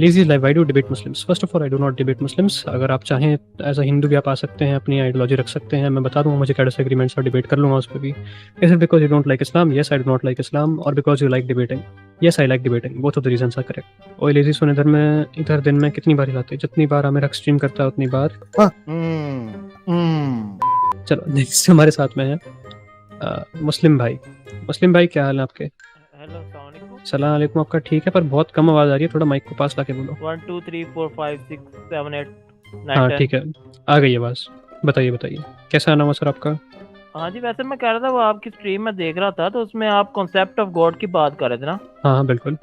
Lazy life, I do debate Muslims. First of all I do not debate Muslims. अगर आप चाहें as a Hindu भी आप आ सकते हैं, अपनी आइडियोलॉजी रख सकते हैं, मैं बता दूंगा मुझे क्या डिसएग्रीमेंट्स और डिबेट कर लूंगा उस पर भी। Is it because you don't like Islam? Yes I do not like Islam. और because you like debating? Yes I like debating. Both of the reasons are correct. और लेजी सुन इधर दिन में कितनी बार हिलाते हैं, जितनी बार आमिर हक स्ट्रीम करता है उतनी बार। हाँ चलो नेक्स्ट हमारे साथ में है मुस्लिम भाई। मुस्लिम भाई क्या हाल है आपके? हेलो, अस्सलाम वालेकुम। सलाम वालेकुम। आपका ठीक है पर बहुत कम आवाज़ आ रही है, थोड़ा माइक को पास लाके बोलो। 1 2 3 4 5 6 7 8 9 हाँ 10। ठीक है, आ गई आवाज़। बताइए बताइए, कैसा नाम है सर आपका? हाँ जी, वैसे मैं कह रहा था वो आपकी स्ट्रीम में देख रहा था, तो उसमें आप कॉन्सेप्ट ऑफ गॉड की बात कर रहे थे ना। हाँ हाँ बिल्कुल।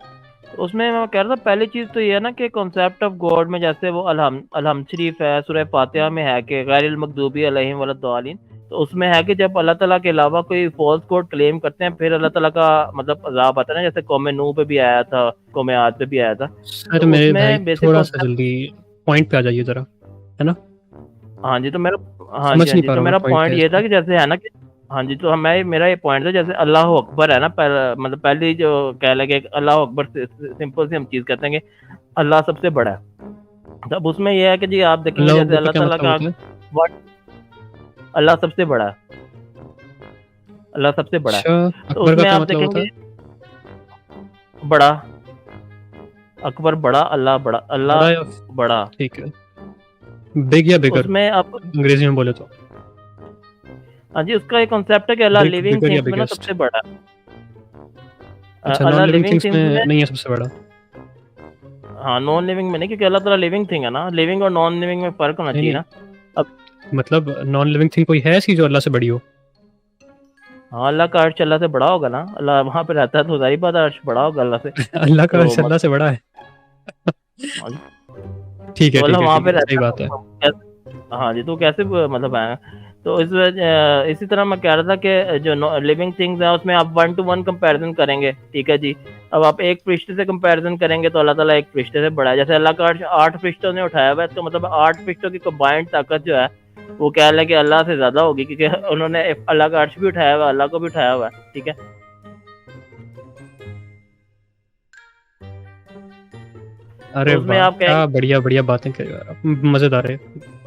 तो उसमें मैं कह रहा था पहली चीज़ तो ये है ना कि कॉन्सेप्ट ऑफ गॉड में जैसे वो अलहम शरीफ है, सूरह फातिहा में है कि गैरिल मगदूबी अलैहिम वलद्दालिन। तो उसमें है कि जब अल्लाह ताला के अलावा कोई फॉल्स गॉड क्लेम करते हैं फिर अल्लाह ताला का मतलब अजाब आता है ना, जैसे कौम नूह पे भी आया था, कौम आद पे भी आया था। सर तो मेरे भाई उसमें बेसिक थोड़ा सा कॉन्सेप्ट। जल्दी पॉइंट पे आ जाइए ज़रा, है ना? हाँ जी, तो मेरा हाँ जी, समझ हाँ नहीं जी, पा तो रहा हूँ मेरा मैं पॉइंट पॉइंट क्या है ये था इसका। कि जैसे है ना कि हाँ जी, तो मैं मेरा ये पॉइंट था जैसे अल्लाह अकबर है ना, मतलब पहली जो कह लगे अल्लाह अकबर से सिंपल सी हम चीज़ कहते हैं कि अल्लाह सबसे बड़ा है। तब उसमें ये है कि जी आप देखेंगे अल्लाह जैसे अकबर का अल्लाह क्या ताला मतलब का होता है? वर्ड अल्लाह सबसे बड़ा है, अल्लाह सबसे बड़ा अच्छा, है। तो अकबर का उसमें क्या आप मतलब होता देखेंगे है? बड़ा, अकबर बड़ा, अल्लाह बड़ा, अल्लाह बड़ा या बड़ा। ठीक है, बिग या बिगर उसमें आप अंग्रेजी में बोले तो? हाँ जी, उसका एक कॉन्सेप्ट है कि अल्लाह बिग, लिविंग बिगर या थिंग्स में ना बिगेस्ट? सबसे बड़ा है। अच्छा, नॉन अल्लाह लिविंग लिविंग थिंग्स थिंग्स में में नहीं है सबसे बड़ा? हाँ, नॉन लिविंग में नहीं, क्योंकि अल्लाह ताला लिविंग थिंग है ना, लिविंग और नॉन लिविंग में फ़र्क होना नहीं चाहिए नहीं, ना। अब मतलब नॉन लिविंग थिंग कोई है ऐसी जो अल्लाह से बड़ी हो? हाँ, अल्लाह का अर्श अल्लाह से बड़ा होगा ना, अल्लाह वहाँ पे रहता है तो ज़ाहिर बात है अर्श बड़ा होगा अल्लाह से। अल्लाह का तो अर्श अल्लाह से बड़ा है? हाँ जी, ठीक है तो ठीक अल्लाह है वहाँ ठीक पे है, सही रहता है बात है। तो कैसे हाँ जी, तो कैसे मतलब है। तो इसी तरह मैं कह रहा था कि जो लिविंग थिंग्स है उसमें आप 1 टू 1 कंपैरिज़न करेंगे, ठीक है जी। अब आप एक फरिश्ते से कंपैरिज़न करेंगे तो अल्लाह ताला एक फरिश्ते से बड़ा है। जैसे अल्लाह का अर्श 8 फरिश्तों ने उठाया हुआ है, तो मतलब 8 फरिश्तों की कंबाइंड ताकत जो है वो कह लें कि अल्लाह से ज़्यादा होगी, क्योंकि उन्होंने अल्लाह का अर्श भी उठाया हुआ है, अल्लाह को भी उठाया हुआ है, ठीक है। अरे तो उसमें वाह, आप कहेंगे क्या बढ़िया बढ़िया बातें कर रहे हो आप, मज़ेदार है।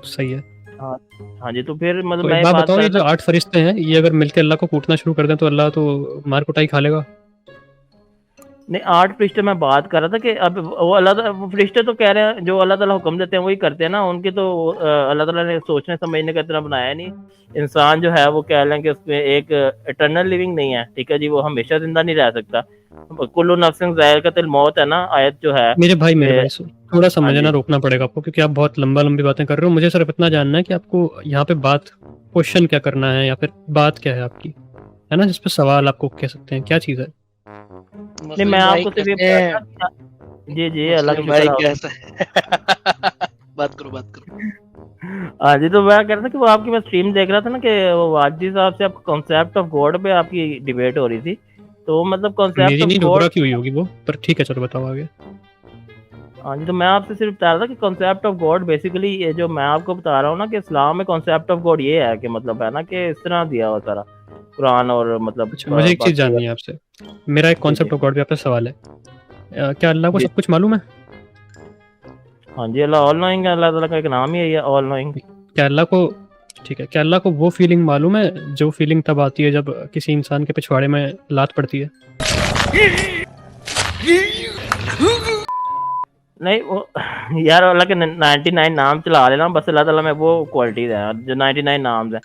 सही है। हाँ, हाँ जी, तो फिर मतलब तो मैं एक ये बात बात बताओ, कर ये रहा जो था। 8 फरिश्ते हैं ये अगर मिलके अल्लाह को कूटना शुरू कर दें तो अल्लाह तो मार कुटाई खा लेगा? नहीं, 8 फरिश्ते मैं बात कर रहा था कि अब वो वो फरिश्ते तो कह रहे हैं जो अल्लाह ताला हुक्म देते हैं वही करते हैं ना, उनकी तो अल्लाह ताला ने सोचने समझने का इतना बनाया नहीं। इंसान जो है वो कह लें कि उसमें एक इटर्नल लिविंग नहीं है, ठीक है जी, वो हमेशा ज़िंदा नहीं रह सकता। कुल्लु नफ्सिन ज़ाइक़ातुल मौत है ना, आयत जो है मेरे भाई थोड़ा हाँ समझना, जी। रोकना पड़ेगा आपको क्योंकि आप बहुत लंबा लंबी बातें कर रहे हो। मुझे सिर्फ इतना जानना है कि आपको यहाँ पे बात क्वेश्चन क्या करना है या फिर बात क्या है आपकी, है ना, जिस पे सवाल आपको कह सकते हैं, क्या चीज़ है? नहीं, मैं मुस्लिम भाई आपको सिर्फ ये कैसे बता हैं? रहा था कि जी, जी, अल्लाह का मुस्लिम शुक्र भाई है। कैसे बात करो बात करो। हाँ जी, तो मैं कह रहा था कि वो आपकी मैं स्ट्रीम देख रहा था ना कि वो वाजी साहब से आपको कॉन्सेप्ट ऑफ गॉड पे आपकी डिबेट हो रही थी। तो मतलब कॉन्सेप्ट मेरी ऑफ नहीं गॉड। दोबारा की हुई होगी वो, पर ठीक है चलो बताओ आगे। हाँ जी, तो मैं आपसे सिर्फ बता रहा था कि कॉन्सेप्ट ऑफ गॉड बेसिकली ये जो मैं आपको बता रहा हूँ ना कि इस्लाम में कॉन्सेप्ट ऑफ गॉड ये है कि मतलब है ना कि इस तरह दिया हुआ सारा कुरान और मतलब अच्छा, मुझे एक चीज़ बाकी। जाननी है आपसे। मेरा एक जी, जी। कॉन्सेप्ट ऑफ गॉड पे आपसे सवाल है। क्या अल्लाह को जी। सब कुछ मालूम है? हाँ जी, अल्लाह ऑल नोइंग है, अल्लाह ताला का एक नाम ही है ये ऑल नोइंग। क्या अल्लाह को ठीक है, क्या अल्लाह को वो फीलिंग मालूम है जो फीलिंग तब आती है जब किसी इंसान के पिछवाड़े में लात पड़ती है? नहीं वो यार अल्लाह के 99 नाम चला लेना बस, अल्लाह ताला में वो क्वालिटीज है जो 99 नाम्स हैं,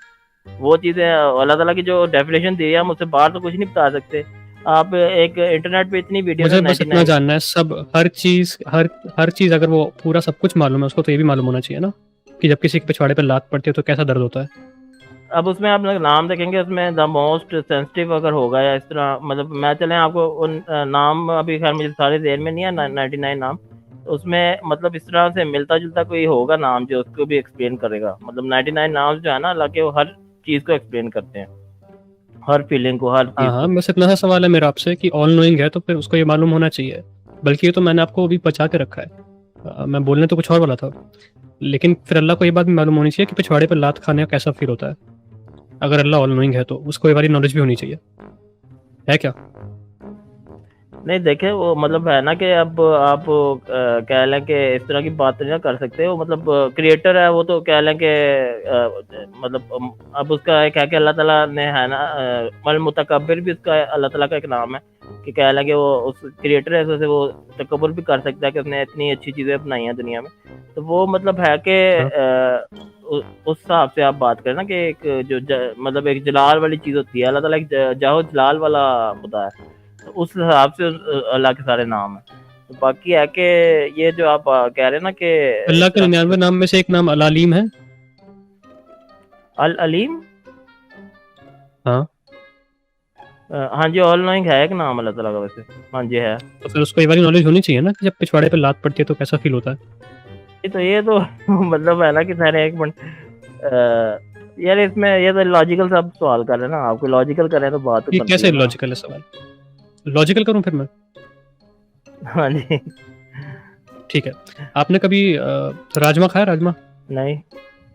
वो चीज़ें अल्लाह ताला की जो डेफिनेशन दी है हम उससे बाहर तो कुछ नहीं बता सकते। आप एक इंटरनेट पे इतनी वीडियो मुझे ना बस इतना 99। जानना है, सब हर चीज़ अगर वो पूरा सब कुछ मालूम है उसको तो ये भी मालूम होना चाहिए ना कि जब किसी के पिछवाड़े पे लात पड़ती है तो कैसा दर्द होता है। अब उसमें आप नाम देखेंगे उसमें द मोस्ट सेंसिटिव अगर होगा या इस तरह मतलब मैं चलें आपको उन नाम अभी खैर मुझे सारे देर में नहीं है 99 नाम, तो उसमें मतलब इस तरह से मिलता जुलता कोई होगा नाम जो उसको भी एक्सप्लेन करेगा। मतलब 99 नाम जो है ना अल्लाह के वो हर चीज़ को एक्सप्लेन करते हैं, हर फीलिंग को, हर हाँ चीज़ हाँ, को। बस इतना सा सवाल है मेरा आपसे कि ऑल नोइंग है तो फिर उसको ये मालूम होना चाहिए। बल्कि ये तो मैंने आपको अभी बचा के रखा है। मैं बोलने तो कुछ और वाला था, लेकिन फिर अल्लाह को ये बात भी मालूम होनी चाहिए कि पिछवाड़े पर लात खाने का कैसा फील होता है। अगर अल्लाह ऑल नोइंग है तो उसको ये वाली नॉलेज भी होनी चाहिए, है क्या? नहीं देखे वो मतलब है ना कि अब आप कह लें कि इस तरह की बात नहीं ना कर सकते हो, मतलब क्रिएटर है वो, तो कह लें कि मतलब अब उसका एक है कि अल्लाह ताला ने है ना मल मुतकब्बिर भी उसका अल्लाह ताला का एक नाम है कि कह लें कि वो उस क्रिएटर है वैसे वो तकब्बुर भी कर सकता है कि उसने इतनी अच्छी चीज़ें बनाई हैं दुनिया में। तो वो मतलब है कि उस हिसाब से आप बात करें ना कि एक मतलब एक जलाल वाली चीज़ होती है, अल्लाह ताला एक जाहो जलाल वाला खुदा है, तो उस हिसाब से अल्लाह के सारे नाम हैं। तो बाकी है कि ये जो आप कह रहे हैं ना कि अल्लाह के 99 नाम में से एक नाम अल अलीम है। अल अलीम, हाँ, हाँ जी, ऑल नोइंग है एक नाम अल्लाह ताला का वैसे। हाँ जी है। तो फिर उसको ये वाली नॉलेज होनी चाहिए ना कि जब पिछवाड़े पे लात पड़ती है तो कैसा फील होता है। ये तो मतलब है ना कि सारे एक मिनट यार, इसमें ये तो लॉजिकल सब सवाल कर रहे हैं ना, आपको लॉजिकल करें तो बात तो ये बनती कैसे है ना। लॉजिकल है सवाल? लॉजिकल करूं फिर मैं? हाँ जी। ठीक है। आपने कभी राजमा खाया? राजमा नहीं।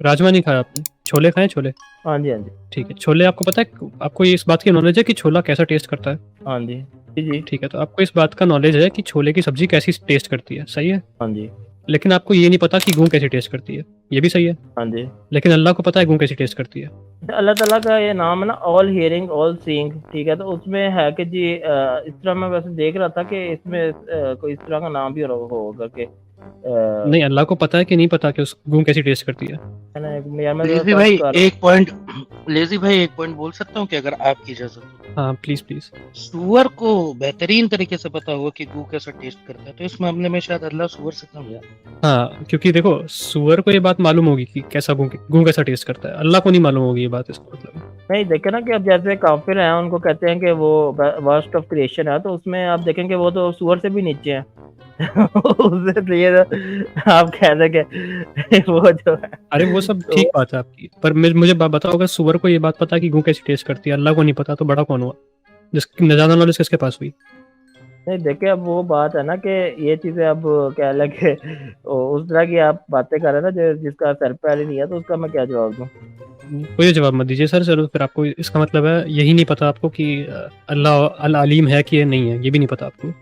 राजमा नहीं खाया आपने? छोले खाए? छोले? हाँ जी, हाँ जी। ठीक है। छोले आपको पता है, आपको ये इस बात की नॉलेज है कि छोला कैसा टेस्ट करता है? हाँ जी। जी जी। ठीक है, तो आपको इस बात का नॉलेज है कि छोले की सब्जी कैसी टेस्ट करती है, सही है? हाँ जी। लेकिन आपको ये नहीं पता कि गेहूं कैसी टेस्ट करती है, ये भी सही है। हाँ जी। लेकिन अल्लाह को पता है गेहूं कैसी टेस्ट करती है। अल्लाह ताला का ये नाम है ना ऑल हियरिंग ऑल सीइंग, ठीक है, तो उसमें है कि जी इस तरह मैं वैसे देख रहा था कि इसमें कोई इस तरह का नाम भी होगा कि नहीं, अल्लाह को पता है कि नहीं पता कि उस गेहूं कैसी टेस्ट करती है? है ना, यार मैं लेजी भाई एक पॉइंट, लेजी भाई एक पॉइंट बोल सकता हूँ कि अगर आपकी इजाजत हो। हाँ प्लीज प्लीज। सुअर को बेहतरीन तरीके से पता होगा कि गू कैसा टेस्ट करता है, तो इस मामले में शायद अल्लाह सुअर से कम है। हाँ, क्योंकि देखो सुअर को ये बात मालूम होगी कि कैसा गेहूं कैसा टेस्ट करता है, अल्लाह को नहीं मालूम होगी ये बात, इसका मतलब। नहीं देखे ना कि अब जैसे काफिर हैं उनको कहते हैं कि वो वर्स्ट ऑफ क्रिएशन है, तो उसमें आप देखेंगे वो तो सुअर से भी नीचे हैं। उससे तो ये तो आप कह दें कि वो जो है, अरे वो सब ठीक बात है आपकी, पर मुझे बताओ, अगर सुअर को ये बात पता है कि गेहूं कैसी टेस्ट करती है, अल्लाह को नहीं पता, तो बड़ा कौन हुआ? जिसकी ज्यादा नॉलेज किसके पास हुई? नहीं देखे अब वो बात है ना कि ये चीजें अब कह लें कि उस तरह की आप बातें कर रहे हैं ना जो जिसका सर पैर ही नहीं है, तो उसका मैं क्या जवाब दूं? कोई जवाब मत दीजिए सर। चलो फिर आपको इसका मतलब है यही नहीं पता आपको कि अल्लाह अल अलीम है कि नहीं है, ये भी नहीं पता आपको।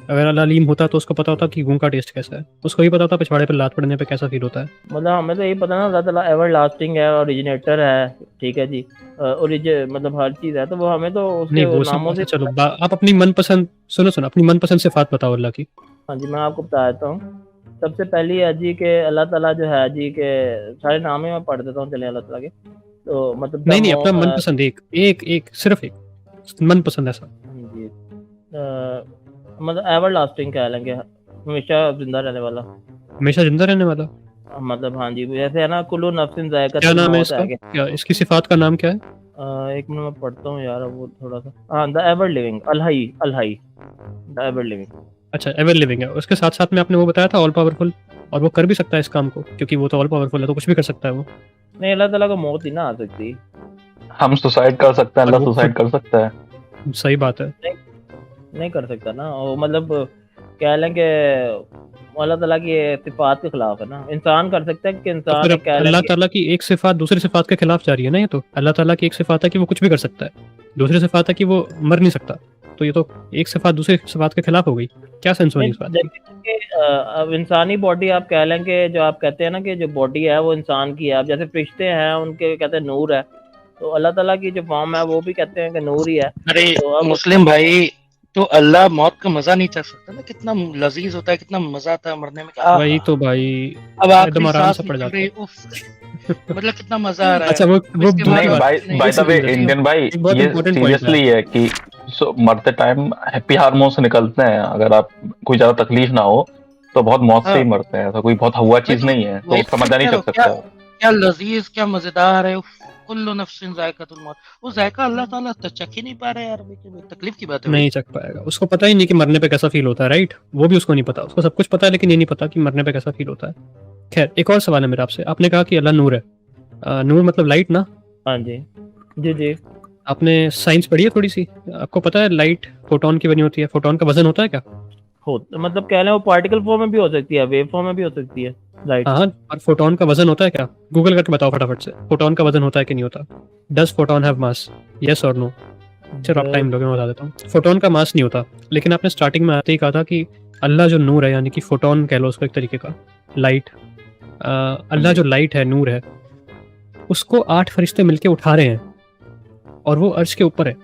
अगर अल अलीम होता तो उसको पता होता कि गेहूं का टेस्ट कैसा है, उसको भी पता होता पिछवाड़े पे लात पड़ने पे कैसा फील होता है। मतलब हमें तो यही पता ना अल्लाह ताला एवर लास्टिंग है, ओरिजिनेटर है, ठीक है जी, मतलब हर चीज है, तो वो हमें तो नहीं उसके वो सब नामों से। चलो आप अपनी मनपसंद सुनो अपनी मनपसंद सिफात बताओ अल्लाह की। हाँ जी, मैं आपको बता देता हूँ। सबसे पहली है जी के अल्लाह ताला जो है जी के सारे नाम ही मैं पढ़ देता हूँ, चलिए अल्लाह ताला के। तो मतलब नहीं अपना मनपसंद एक एक एक सिर्फ एक मनपसंद ऐसा। जी मतलब एवर लास्टिंग कह लेंगे, हमेशा जिंदा रहने वाला। हमेशा जिंदा रहने वाला? मतलब हाँ जी, जैसे है ना कुल्लू नफ्सिन क्या जायकातुल नाम है मौत इसका? है क्या? क्या इसकी सिफात का नाम क्या है? एक मिनट मैं पढ़ता हूँ यार, वो थोड़ा सा, हाँ, द एवर लिविंग, अल हई, द एवर लिविंग। अच्छा, एवर लिविंग है। उसके साथ साथ में आपने वो बताया था ऑल पावरफुल, और वो कर भी सकता है इस काम को, क्योंकि वो तो ऑल पावरफुल है, तो कुछ भी कर सकता है वो। नहीं, अल्लाह ताला को मौत ही ना आ सकती। हम सुसाइड कर सकते हैं, और अल्लाह वो सुसाइड कर सकता है। सही बात है। नहीं कर सकता ना वो, मतलब कह लें कि अल्लाह ताला की सिफात के खिलाफ है ना। इंसान कर सकता है कि तो इंसान फिर है, कह लें अल्लाह कि ताला की एक सिफात दूसरी सिफात के खिलाफ जा रही है ना। ये तो अल्लाह ताला की एक सिफात है कि वो कुछ भी कर सकता है, दूसरी सिफात है कि वो मर नहीं सकता, तो ये तो एक सिफात दूसरी सिफात के खिलाफ हो गई। क्या सेंस हुआ इस बात की? देखिए कि अब इंसानी बॉडी आप कह लें कि जो आप कहते हैं ना कि जो बॉडी है वो इंसान की है। अब जैसे फरिश्ते हैं उनके कहते हैं नूर है, तो अल्लाह ताला की जो फॉर्म है वो भी कहते हैं कि नूर ही है। अरे तो अब मुस्लिम भाई, तो अल्लाह मौत का मजा नहीं चख सकता ना? कितना लजीज होता है, कितना मजा आता है मरने में। वही तो भाई, अब एकदम आखिरी आराम सांस से पड़ निकल जाता रही है। है, उफ, मतलब कितना मजा आ रहा है। अच्छा वो इसके दूर बाद की नहीं बात भाई, एक by the way second, Indian भाई, एक बहुत ये इंपॉर्टेंट पॉइंट है। सीरियसली है कि मरते टाइम हैप्पी हार्मोन्स निकलते हैं। अगर आप कोई ज्यादा तकलीफ ना हो तो बहुत मौत से ही हाँ, मरते हैं, ऐसा कोई बहुत हुआ वही चीज तो नहीं है, तो वही उसका तो मजा नहीं कह रहा चख हूँ, क्या सकते हो। क्या लजीज, क्या मजेदार है। उफ, कुल्लु नफ्सिन जायकातुल मौत, वो जायका अल्लाह ताला तो चख ही नहीं पा रहे यार। भाई तकलीफ की बात है भाई। नहीं चख पाएगा, उसको पता ही नहीं कि मरने पे कैसा फील होता है, राइट? वो भी उसको नहीं पता, उसको सब कुछ पता है लेकिन ये नहीं पता कि मरने पे कैसा फील होता है। खैर, एक और सवाल है मेरा आपसे। आपने कहा कि अल्लाह नूर है। नूर मतलब लाइट ना? हाँ जी, जी जी। आपने साइंस पढ़ी है थोड़ी सी? आपको पता है लाइट फोटोन की बनी होती है, फोटोन का वजन होता है क्या? हो मतलब कह लें वो पार्टिकल फॉर्म में भी हो सकती है, वेव फॉर्म में भी हो सकती है लाइट। हाँ, और फोटोन का वजन होता है क्या? गूगल करके बताओ फटाफट से, फोटोन का वजन होता है कि नहीं होता? Does photon have mass? Yes और नो? चलो आप टाइम लोगे, मैं बता देता हूँ। फोटोन का मास नहीं होता, लेकिन आपने स्टार्टिंग में आते ही कहा था कि अल्लाह जो नूर है, यानी कि फोटोन कह लो उसको एक तरीके का, लाइट। अल्लाह जो लाइट है, नूर है, उसको 8 फरिश्ते मिलके उठा रहे हैं और वो अर्श के ऊपर है।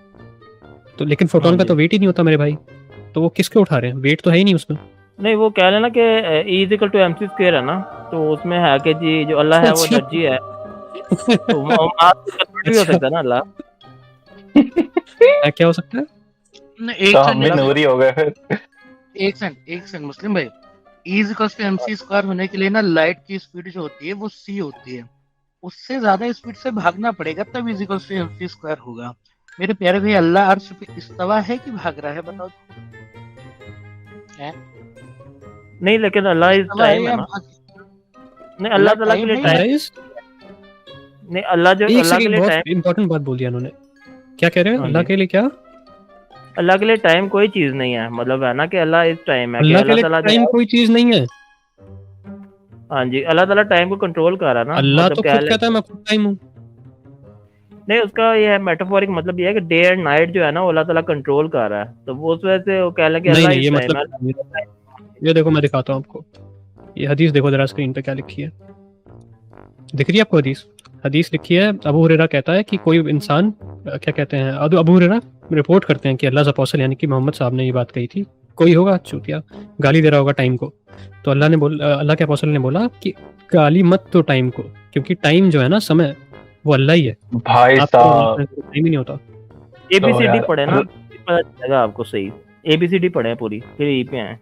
तो लेकिन फोटोन हाँ का जी। तो वेट ही नहीं होता मेरे भाई, तो वो किसके उठा रहे हैं? वेट तो है ही नहीं उसमें। नहीं, वो कह लेना कि E equal to MC square है ना, तो उसमें है कि जी जो अल्लाह है वो अच्छा। एनर्जी है, तो मास कन्वर्ट भी हो अच्छा। सकता है ना अल्लाह। क्या हो सकता है? नहीं, एक तो सेकंड हम भी मुस्लिम, नूरी हो गए फिर। एक सेकंड मुस्लिम भाई। Is equal to MC square होने के लिए ना लाइट की स्पीड जो होती है वो c होती है, उससे ज्यादा स्पीड से भागना पड़ेगा तब is equal to MC square होगा। मेरे प्यारे भाई, अल्लाह अर्श पे इस्तवा है कि भाग रहा है बताओ? है? नहीं, लेकिन अल्लाह इज इस्तवा है टाइम है या ना। भाग? नहीं, अल्लाह ताला के टाइम लिए है टाइम, या गाइस नहीं अल्लाह जो एक अल्लाह के सेकंड, लिए बहुत टाइम, इंपॉर्टेंट बात बोल दिया उन्होंने। क्या कह रहे हैं? हाँ अल्लाह जी, के लिए क्या? अल्लाह के लिए टाइम कोई चीज नहीं है, मतलब है ना कि अल्लाह इज टाइम है कि अल्लाह के अल्लाह लिए ताला जो टाइम है, कोई चीज नहीं है। हाँ जी, अल्लाह ताला टाइम को कंट्रोल कर रहा है ना, अल्लाह मतलब तो क्या खुद कहता है मैं खुद टाइम हूँ। नहीं, उसका ये है मेटाफोरिक, मतलब ये है कि डे एंड नाइट जो है ना वो अल्लाह ताला कंट्रोल कर रहा है, तो वो उस वजह से वो कह लें कि नहीं अल्लाह नहीं, इज ये टाइम मतलब है। ये देखो मैं दिखाता हूँ आपको। ये हदीस देखो जरा स्क्रीन पे क्या लिखी है, दिख रही है आपको हदीस? हदीस लिखी है, अबू हुरैरा कहता है कि कोई इंसान क्या कहते हैं, अबू हुरैरा रिपोर्ट करते हैं कि अल्लाह अपोस्टल यानी कि मोहम्मद साहब ने ये बात कही थी। कोई होगा चूतिया, गाली दे रहा होगा टाइम को, तो अल्लाह के अपोस्टल ने बोला कि गाली मत दो टाइम को, क्योंकि टाइम जो है ना, समय, वो अल्लाह ही है। भाई आपको साहब, टाइम ही नहीं होता। तो ABCD यार पढ़े ना, पता चलेगा आपको सही। ABCD पढ़े हैं पूरी, फिर E पे आए।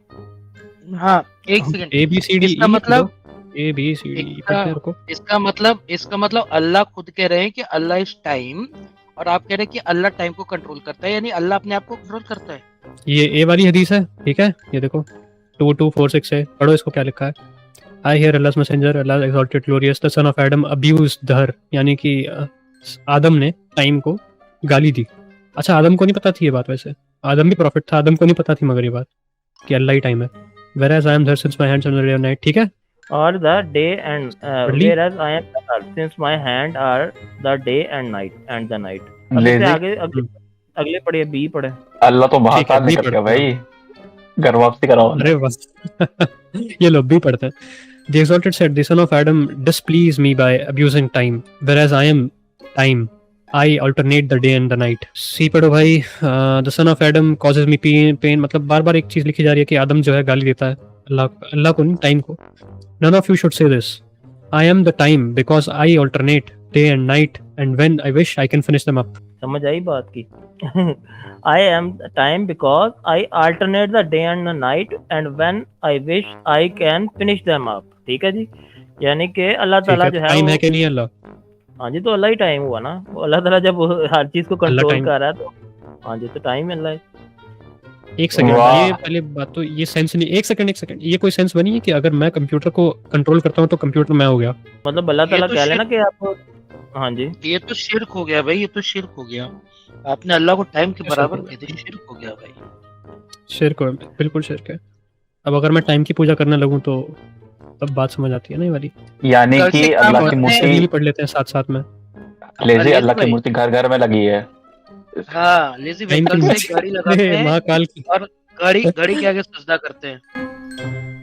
हाँ, एक second. A B C D इसका ई मतलब ए बी सी डी इसका पढ़ते रुको। इसका मतलब अल्लाह खुद कह रहे हैं कि अल्लाह इज टाइम, और आप कह रहे हैं कि अल्लाह टाइम को कंट्रोल करता है, यानी अल्लाह अपने आप को कंट्रोल करता है। ये ए वाली हदीस है, ठीक है? ये देखो 2246 है, पढ़ो इसको क्या लिखा है। I hear Allah's messenger, Allah exalted glorious, the son of Adam abuse दहर, यानी कि आदम ने टाइम को गाली दी। अच्छा, आदम को नहीं पता थी ये बात? वैसे आदम भी प्रॉफिट था, आदम को नहीं पता थी मगर ये बात कि अल्लाह ही टाइम है। whereas I am there since my hands on the day and night, ठीक है? और द डे एंड पढ़ ली? whereas I am the earth, since my hand are the day and night and the night। अब इससे lazy आगे अगले पढ़िए, B पढ़े। अल्लाह तो ठीक है, महाकाल बी निकल गया पढ़ते हैं। भाई, घर वापसी कराओ। अरे बस ये लोग भी पढ़ते हैं। The exalted said, the son of Adam displeased me by abusing time, whereas I am time. I alternate the day and the night. सी पढ़ो भाई। The son of Adam causes me pain, मतलब बार बार एक चीज लिखी जा रही है कि आदम जो है गाली देता है अल्लाह को नहीं, टाइम को। None of you should say this. I am the time because I alternate day and night, and when I wish I can finish them up. समझ आई बात की? I am the time because I alternate the day and the night and when I wish I can finish them up। ठीक है जी, यानी कि अल्लाह ठीक ताला है, जो है टाइम वो, है कि नहीं अल्लाह? हाँ जी, तो अल्लाह ही टाइम हुआ ना, वो अल्लाह ताला जब हर चीज को अल्लाह कंट्रोल टाइम। कर रहा है तो हाँ जी, तो टाइम अल्लाह है। एक सेकंड, वाह। ये पहले बात तो ये सेंस नहीं। एक सेकंड, ये कोई सेंस बनी है कि अगर मैं कंप्यूटर को कंट्रोल करता हूँ तो कंप्यूटर मैं हो गया? मतलब अल्लाह ये ताला तो कह लेना कि आप, हाँ जी, ये तो शिर्क हो गया भाई, ये तो शिर्क हो गया। आपने अल्लाह को टाइम के क्या बराबर शिर्क हो कह दिया, शिर्क हो गया भाई। शिर्क है, बिल्कुल शिर्क है। अब अगर मैं टाइम की पूजा करने लगूं तो तब बात समझ आती है ना ये वाली। यानी कल से कि काम अल्लाह की करते भी मूर्ति, पढ़ लेते हैं साथ साथ में। लेजी लेजी अल्लाह की भाई, मूर्ति घर घर में लगी है। हाँ लेजी भाई, टाइम की कल से मूर्ति गाड़ी लगाते हैं महाकाल की। और गाड़ी गाड़ी के आगे सजदा करते हैं।